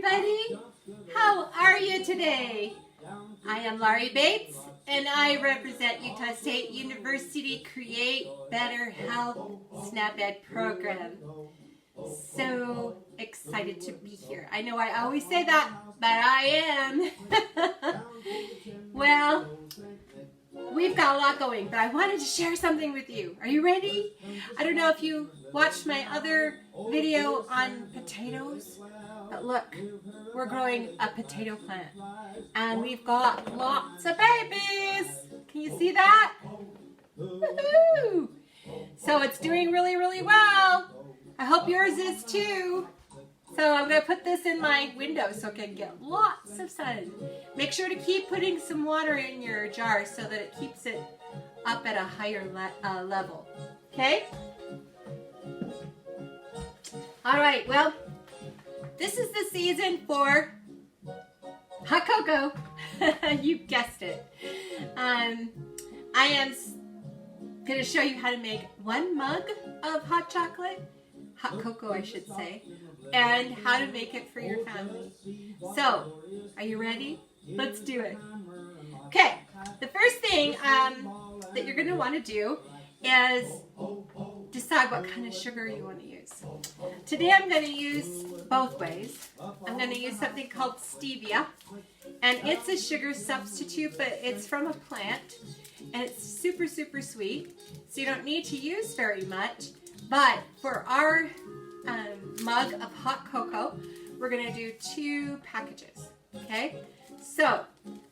everybody. How are you today? I am Laurie Bates, and I represent Utah State University Create Better Health SNAPED program. So excited to be here. I know I always say that, but I am. Well, we've got a lot going, but I wanted to share something with you. Are you ready? I don't know if you watched my other video on potatoes, but look, we're growing a potato plant, and we've got lots of babies. Can you see that? Woohoo! So it's doing really, really well. I hope yours is too. So I'm going to put this in my window so it can get lots of sun. Make sure to keep putting some water in your jar so that it keeps it up at a higher level. Okay? All right, well, this is the season for hot cocoa. You guessed it. I am going to show you how to make 1 mug of hot cocoa, I should say, and how to make it for your family. So, are you ready? Let's do it. Okay, the first thing that you're going to want to do is decide what kind of sugar you want to use. Today I'm going to use both ways. I'm going to use something called stevia, and it's a sugar substitute, but it's from a plant, and it's super, super sweet, so you don't need to use very much. But for our mug of hot cocoa, we're going to do 2 packages, okay? So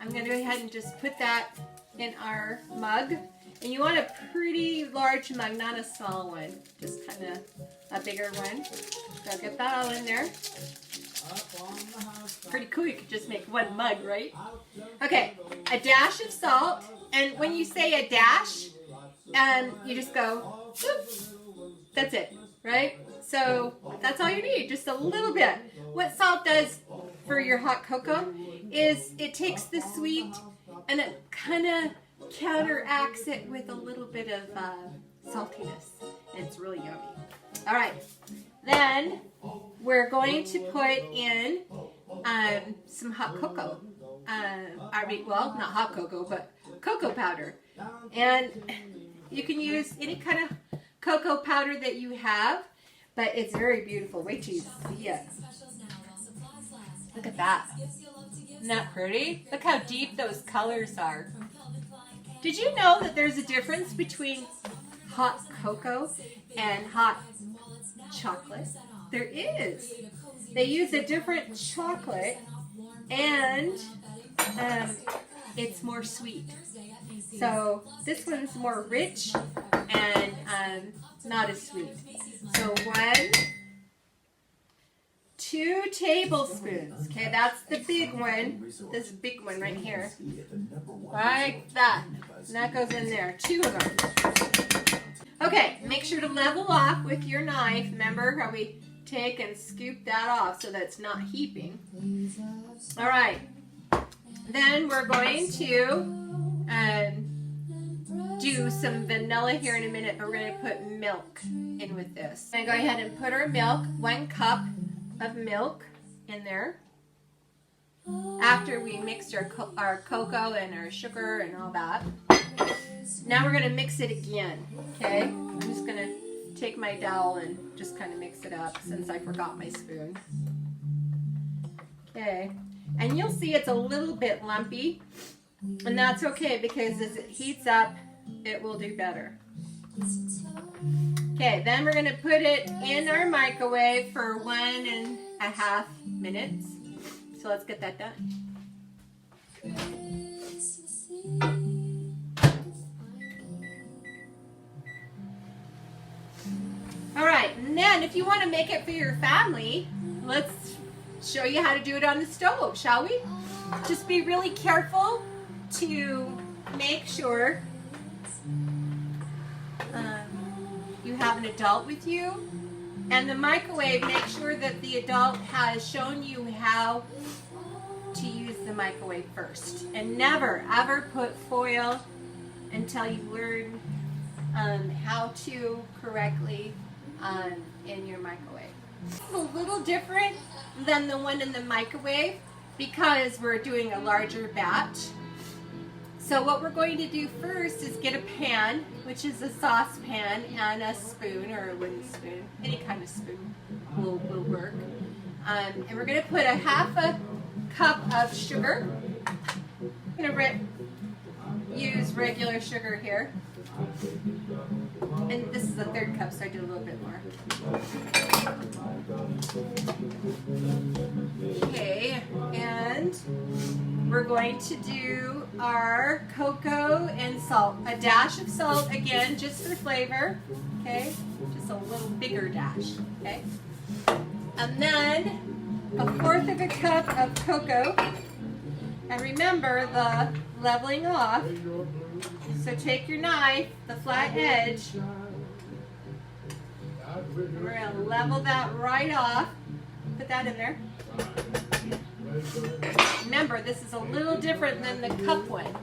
I'm going to go ahead and just put that in our mug. And you want a pretty large mug, not a small one, just kind of a bigger one. So get that all in there. Pretty cool, you could just make 1 mug, right? Okay, a dash of salt. And when you say a dash, you just go, whoop. That's it, right? So that's all you need, just a little bit. What salt does for your hot cocoa is it takes the sweet and it kind of counteracts it with a little bit of saltiness. And it's really yummy. All right, then we're going to put in some hot cocoa. Well, not hot cocoa, but cocoa powder. And you can use any kind of cocoa powder that you have, but it's very beautiful. Wait till you see it. Look at that. Isn't that pretty? Look how deep those colors are. Did you know that there's a difference between hot cocoa and hot chocolate? There is. They use a different chocolate, and it's more sweet. So this one's more rich and not as sweet. So 2 tablespoons. Okay, that's the big one. This big one right here. Like that. And that goes in there. 2 of them. Okay, make sure to level off with your knife. Remember how we take and scoop that off so that it's not heaping. All right. Then we're going to do some vanilla here in a minute, but we're going to put milk in with this. I'm going to go ahead and put our milk, 1 cup of milk in there. After we mixed our cocoa and our sugar and all that. Now we're going to mix it again, okay? I'm just going to take my dowel and just kind of mix it up since I forgot my spoon. Okay, and you'll see it's a little bit lumpy, and that's okay because as it heats up, it will do better. Okay, then we're going to put it in our microwave for 1.5 minutes. So let's get that done. All right, and then if you want to make it for your family, let's show you how to do it on the stove, shall we? Just be really careful to make sure you have an adult with you. And the microwave, make sure that the adult has shown you how to use the microwave first. And never, ever put foil until you learn how to correctly in your microwave. It's a little different than the one in the microwave because we're doing a larger batch. So what we're going to do first is get a pan, which is a saucepan, and a spoon or a wooden spoon. Any kind of spoon will work. And we're going to put a half a cup of sugar. I'm going to use regular sugar here. And this is a third cup, so I did a little bit more. Okay, and we're going to do our cocoa and salt. A dash of salt, again, just for flavor. Okay, just a little bigger dash. Okay, and then a fourth of a cup of cocoa. And remember the leveling off. So take your knife, the flat edge, and we're going to level that right off. Put that in there. Remember, this is a little different than the cup one.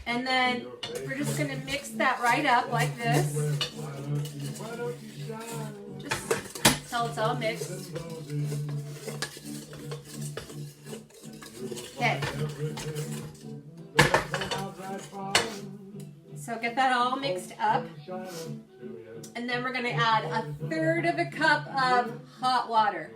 And then we're just going to mix that right up like this. Just till it's all mixed. Okay. So get that all mixed up. And then we're going to add a third of a cup of hot water.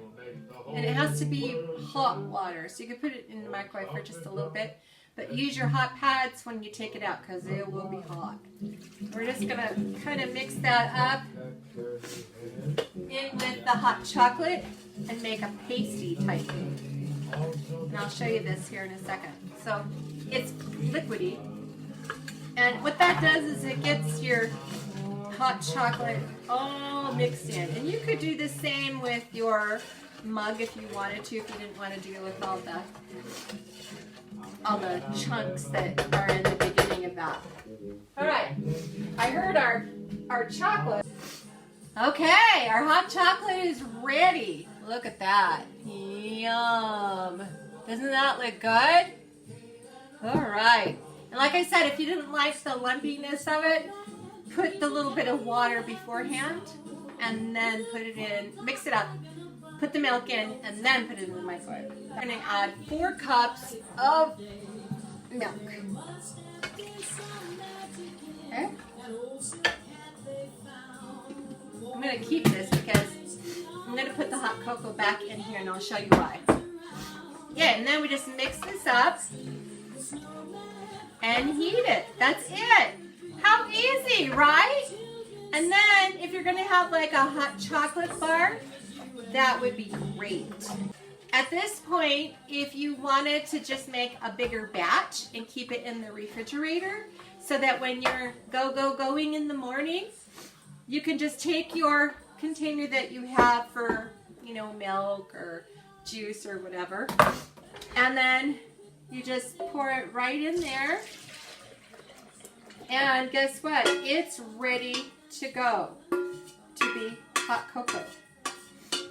And it has to be hot water. So you can put it in the microwave for just a little bit. But use your hot pads when you take it out because it will be hot. We're just going to kind of mix that up in with the hot chocolate and make a pasty type thing. And I'll show you this here in a second. So it's liquidy. And what that does is it gets your hot chocolate all mixed in. And you could do the same with your mug if you wanted to, if you didn't want to deal with all the chunks that are in the beginning of that. All right, I heard our chocolate. Okay, our hot chocolate is ready. Look at that. Yum. Doesn't that look good? All right. And like I said, if you didn't like the lumpiness of it, put the little bit of water beforehand and then put it in, mix it up, put the milk in, and then put it in the microwave. I'm going to add 4 cups of milk. Okay. I'm going to keep this because I'm going to put the hot cocoa back in here and I'll show you why. Yeah, and then we just mix this up and heat it. That's it. How easy, right? And then if you're going to have like a hot chocolate bar, that would be great. At this point, if you wanted to just make a bigger batch and keep it in the refrigerator so that when you're going in the morning, you can just take your container that you have for, you know, milk or juice or whatever, and then you just pour it right in there. And guess what? It's ready to go to be hot cocoa.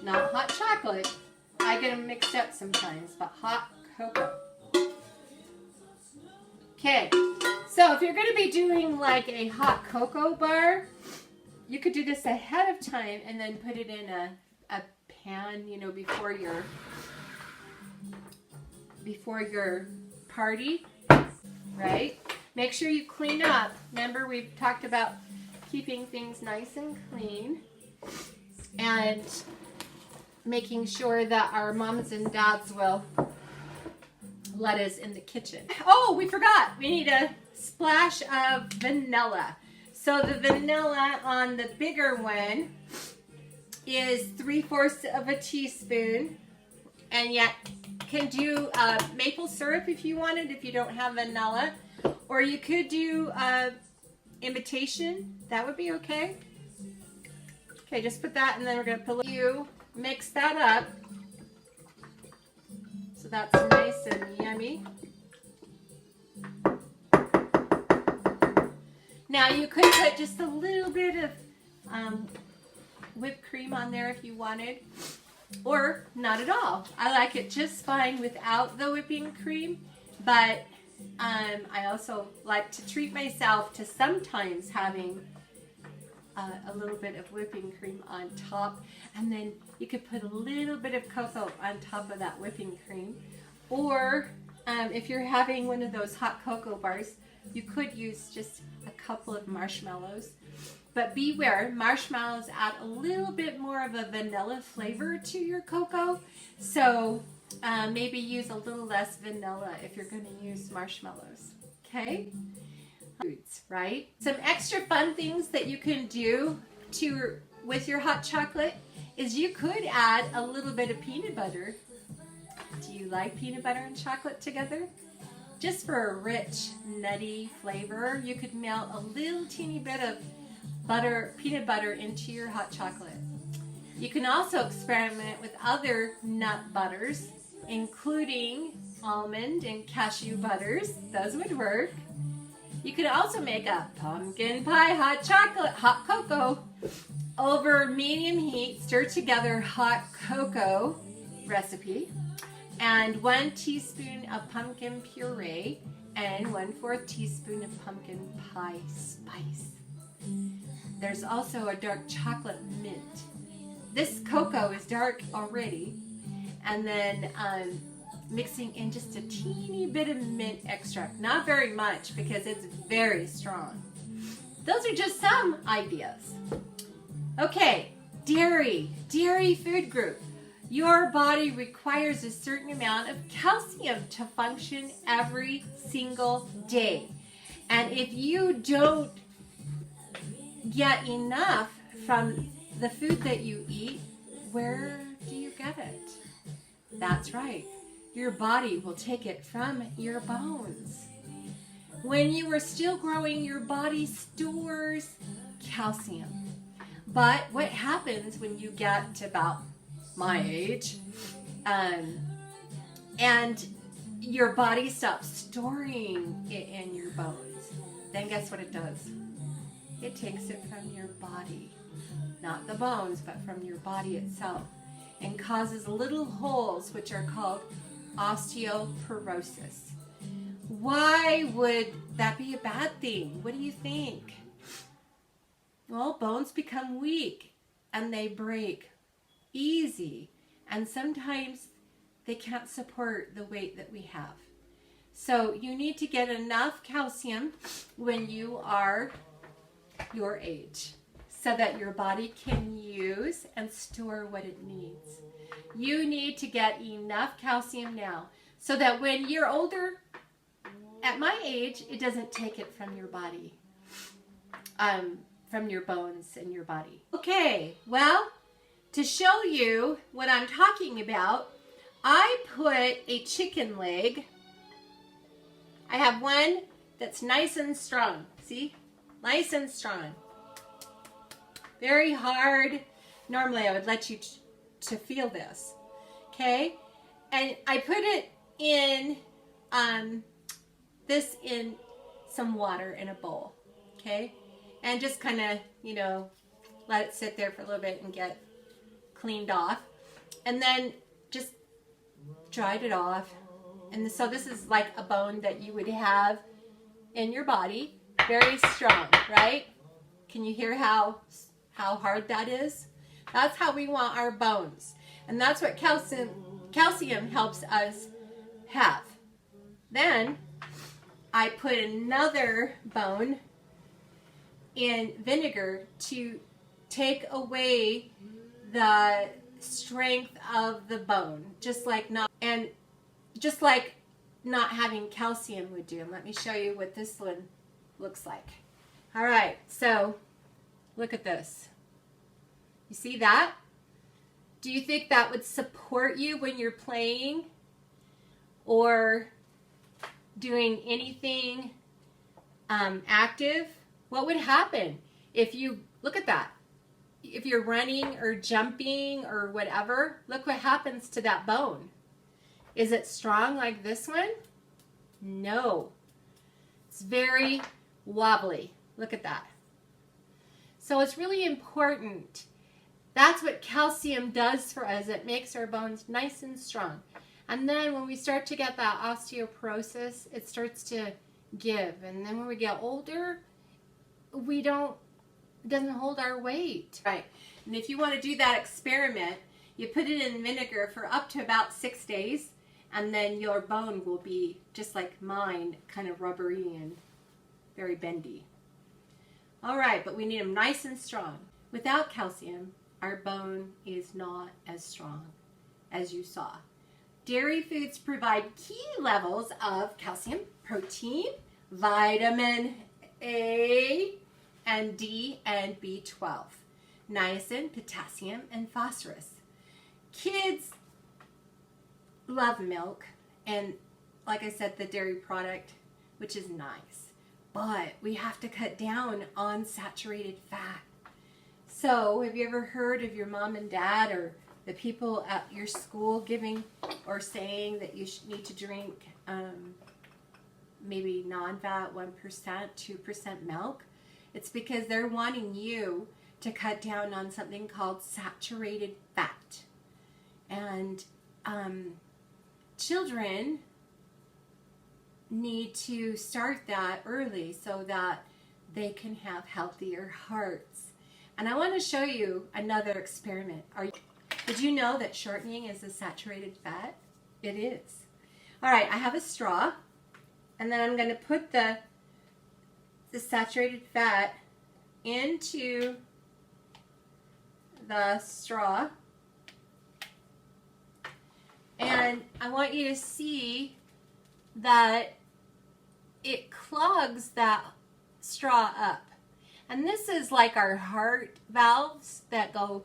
Not hot chocolate. I get them mixed up sometimes, but hot cocoa. Okay, so if you're going to be doing like a hot cocoa bar, you could do this ahead of time and then put it in a pan, you know, before your party, right? Make sure you clean up. Remember, we've talked about keeping things nice and clean and making sure that our moms and dads will let us in the kitchen. Oh, we forgot. We need a splash of vanilla. So the vanilla on the bigger one is 3/4 of a teaspoon, and yet can do maple syrup if you wanted, if you don't have vanilla, or you could do imitation. That would be okay. Okay, just put that, and then we're going to put you mix that up so that's nice and yummy. Now you could put just a little bit of whipped cream on there if you wanted, or not at all. I like it just fine without the whipping cream, but I also like to treat myself to sometimes having a little bit of whipping cream on top, and then you could put a little bit of cocoa on top of that whipping cream. Or if you're having one of those hot cocoa bars, you could use just a couple of marshmallows. But beware, marshmallows add a little bit more of a vanilla flavor to your cocoa. So maybe use a little less vanilla if you're going to use marshmallows. Okay? Foods, right? Some extra fun things that you can do with your hot chocolate is you could add a little bit of peanut butter. Do you like peanut butter and chocolate together? Just for a rich, nutty flavor, you could melt a little teeny bit of peanut butter into your hot chocolate. You can also experiment with other nut butters, including almond and cashew butters. Those would work. You could also make a pumpkin pie hot cocoa over medium heat, stir together hot cocoa recipe, and 1 teaspoon of pumpkin puree and 1/4 teaspoon of pumpkin pie spice. There's also a dark chocolate mint. This cocoa is dark already, and then mixing in just a teeny bit of mint extract. Not very much because it's very strong. Those are just some ideas. Okay, dairy food group. Your body requires a certain amount of calcium to function every single day. And if you don't get enough from the food that you eat, where do you get it? That's right. Your body will take it from your bones. When you are still growing, your body stores calcium. But what happens when you get to about my age, and your body stops storing it in your bones? Then guess what it does? It takes it from your body, not the bones, but from your body itself, and causes little holes which are called osteoporosis. Why would that be a bad thing? What do you think? Well, bones become weak and they break easy, and sometimes they can't support the weight that we have. So you need to get enough calcium when you are your age so that your body can use and store what it needs. You need to get enough calcium now so that when you're older, at my age, it doesn't take it from your body, from your bones and your body. Okay, well, to show you what I'm talking about, I put a chicken leg. I have one that's nice and strong. See? Nice and strong. Very hard. Normally I would let you to feel this. Okay? And I put it in this in some water in a bowl. Okay? And just kind of, let it sit there for a little bit and get cleaned off. And then just dried it off. And so this is like a bone that you would have in your body. Very strong, right? Can you hear how hard that is? That's how we want our bones. And that's what calcium helps us have. Then I put another bone in vinegar to take away the strength of the bone, just like not having calcium would do. And let me show you what this one looks like. All right, so look at this. You see that? Do you think that would support you when you're playing or doing anything active? What would happen if you, look at that, if you're running or jumping or whatever, look what happens to that bone. Is it strong like this one? No. It's very wobbly. Look at that. So it's really important. That's what calcium does for us. It makes our bones nice and strong. And then when we start to get that osteoporosis, it starts to give. And then when we get older, we don't It doesn't hold our weight. Right. And if you want to do that experiment, you put it in vinegar for up to about 6 days, and then your bone will be just like mine, kind of rubbery and very bendy. All right, but we need them nice and strong. Without calcium, our bone is not as strong as you saw. Dairy foods provide key levels of calcium, protein, vitamin A and D and B12, niacin, potassium, and phosphorus. Kids love milk and, like I said, the dairy product, which is nice. But we have to cut down on saturated fat. So have you ever heard of your mom and dad or the people at your school giving or saying that you need to drink maybe non-fat 1%, 2% milk? It's because they're wanting you to cut down on something called saturated fat. And children need to start that early so that they can have healthier hearts. And I want to show you another experiment. Did you know that shortening is a saturated fat? It is. All right, I have a straw, and then I'm going to put the saturated fat into the straw. And I want you to see that it clogs that straw up. And this is like our heart valves that go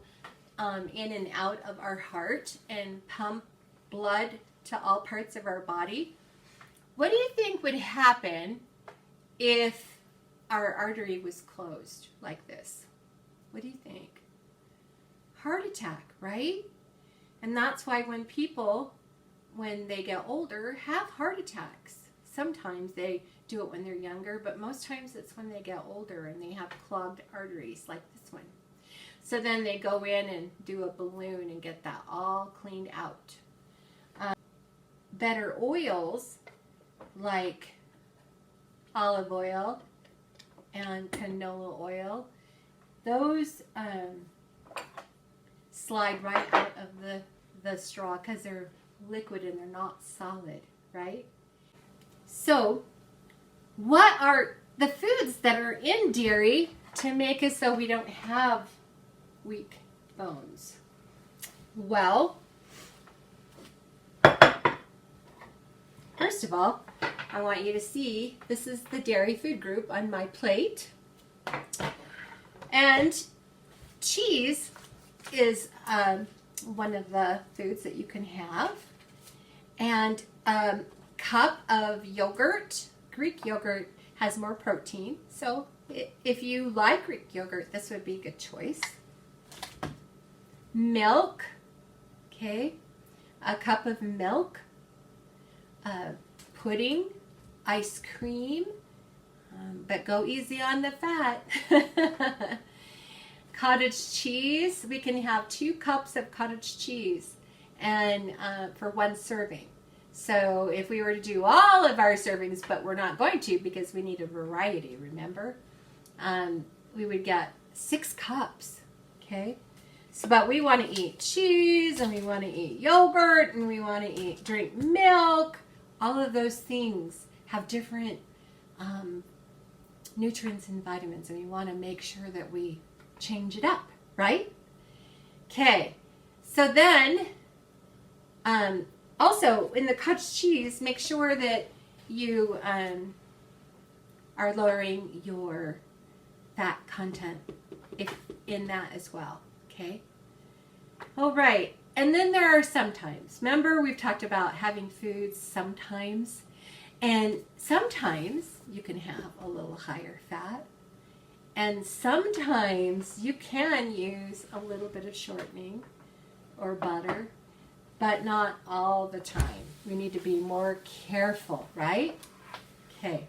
in and out of our heart and pump blood to all parts of our body. What do you think would happen if our artery was closed like this? What do you think? Heart attack, right? And that's why when people, when they get older, have heart attacks. Sometimes they do it when they're younger, but most times it's when they get older and they have clogged arteries like this one. So then they go in and do a balloon and get that all cleaned out. Better oils like olive oil and canola oil, those slide right out of the straw because they're liquid and they're not solid, right? So what are the foods that are in dairy to make us so we don't have weak bones? Well, first of all, I want you to see this is the dairy food group on MyPlate. And cheese is one of the foods that you can have. And a cup of yogurt. Greek yogurt has more protein. So if you like Greek yogurt, this would be a good choice. Milk. Okay. A cup of milk. Pudding. Ice cream. But go easy on the fat. Cottage cheese. We can have 2 cups of cottage cheese and for 1 serving. So if we were to do all of our servings, but we're not going to because we need a variety, remember? We would get 6 cups, okay? So, but we want to eat cheese, and we want to eat yogurt, and we want to drink milk. All of those things have different nutrients and vitamins, and we want to make sure that we change it up, right? Okay, so then also in the cottage cheese, make sure that you are lowering your fat content in that as well, okay? All right, and then there are sometimes. Remember, we've talked about having foods sometimes, and sometimes you can have a little higher fat, and sometimes you can use a little bit of shortening or butter, but not all the time. We need to be more careful, right? Okay.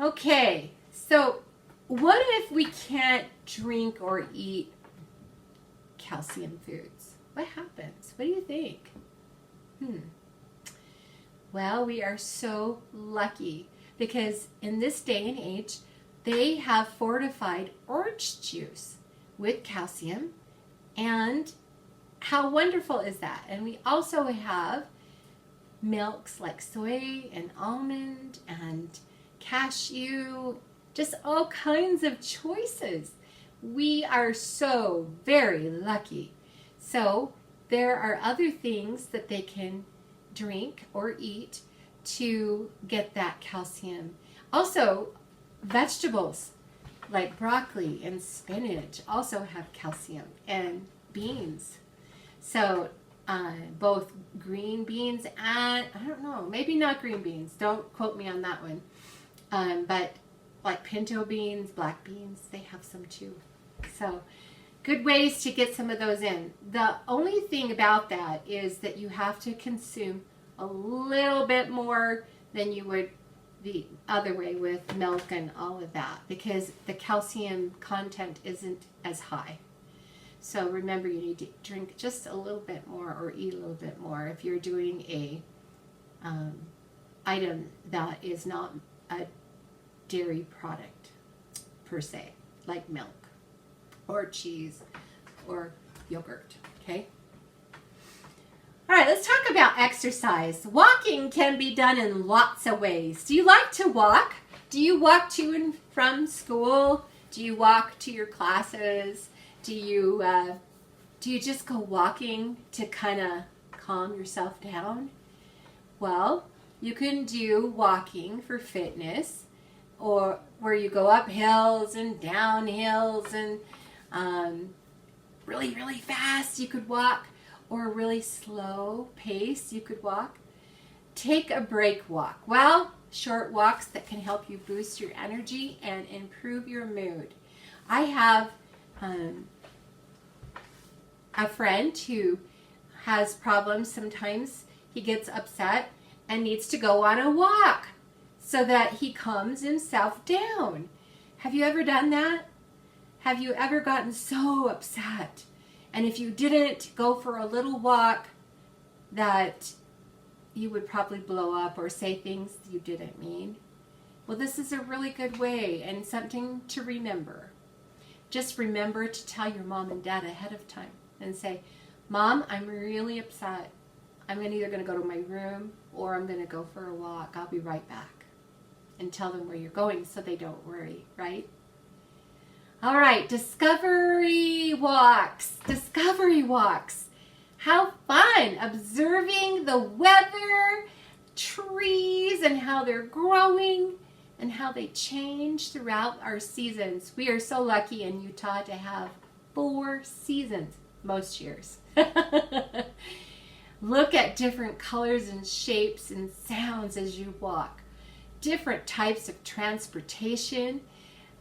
Okay, so what if we can't drink or eat calcium foods? What happens? What do you think? Well, we are so lucky because in this day and age, they have fortified orange juice with calcium, and how wonderful is that? And we also have milks like soy and almond and cashew, just all kinds of choices. We are so very lucky. So there are other things that they can drink or eat to get that calcium. Also, vegetables like broccoli and spinach also have calcium, and beans. So both green beans and, I don't know, maybe not green beans. Don't quote me on that one. But like pinto beans, black beans, they have some too. So good ways to get some of those in. The only thing about that is that you have to consume a little bit more than you would the other way with milk and all of that, because the calcium content isn't as high. So remember, you need to drink just a little bit more or eat a little bit more if you're doing a item that is not a dairy product per se, like milk or cheese or yogurt, okay? All right, let's talk about exercise. Walking can be done in lots of ways. Do you like to walk? Do you walk to and from school? Do you walk to your classes? Do you just go walking to kind of calm yourself down? Well, you can do walking for fitness, or where you go up hills and down hills and really, really fast you could walk, or a really slow pace you could walk. Take a break walk. Well, short walks that can help you boost your energy and improve your mood. I have a friend who has problems. Sometimes he gets upset and needs to go on a walk so that he calms himself down. Have you ever done that? Have you ever gotten so upset, and if you didn't go for a little walk, that you would probably blow up or say things you didn't mean? Well, this is a really good way and something to remember. Just remember to tell your mom and dad ahead of time and say, Mom, I'm really upset. I'm either going to go to my room or I'm going to go for a walk. I'll be right back. And tell them where you're going so they don't worry, right? All right, discovery walks. Discovery walks. How fun observing the weather, trees, and how they're growing and how they change throughout our seasons. We are so lucky in Utah to have 4 seasons most years. Look at different colors and shapes and sounds as you walk. Different types of transportation.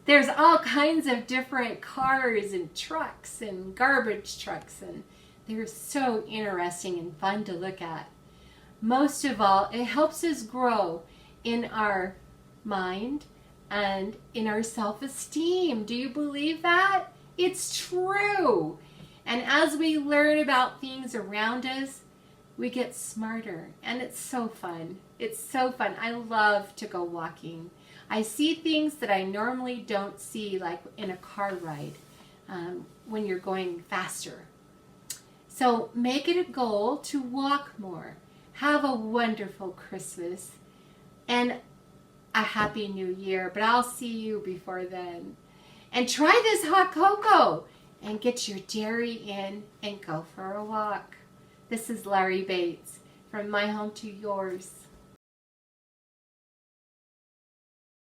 There's all kinds of different cars and trucks and garbage trucks, and they're so interesting and fun to look at. Most of all, it helps us grow in our mind and in our self-esteem. Do you believe that? It's true. And as we learn about things around us, we get smarter, and it's so fun. It's so fun. I love to go walking. I see things that I normally don't see, like in a car ride, when you're going faster. So make it a goal to walk more. Have a wonderful Christmas and a happy new year, but I'll see you before then. And try this hot cocoa and get your dairy in and go for a walk. This is Larry Bates from My Home to Yours.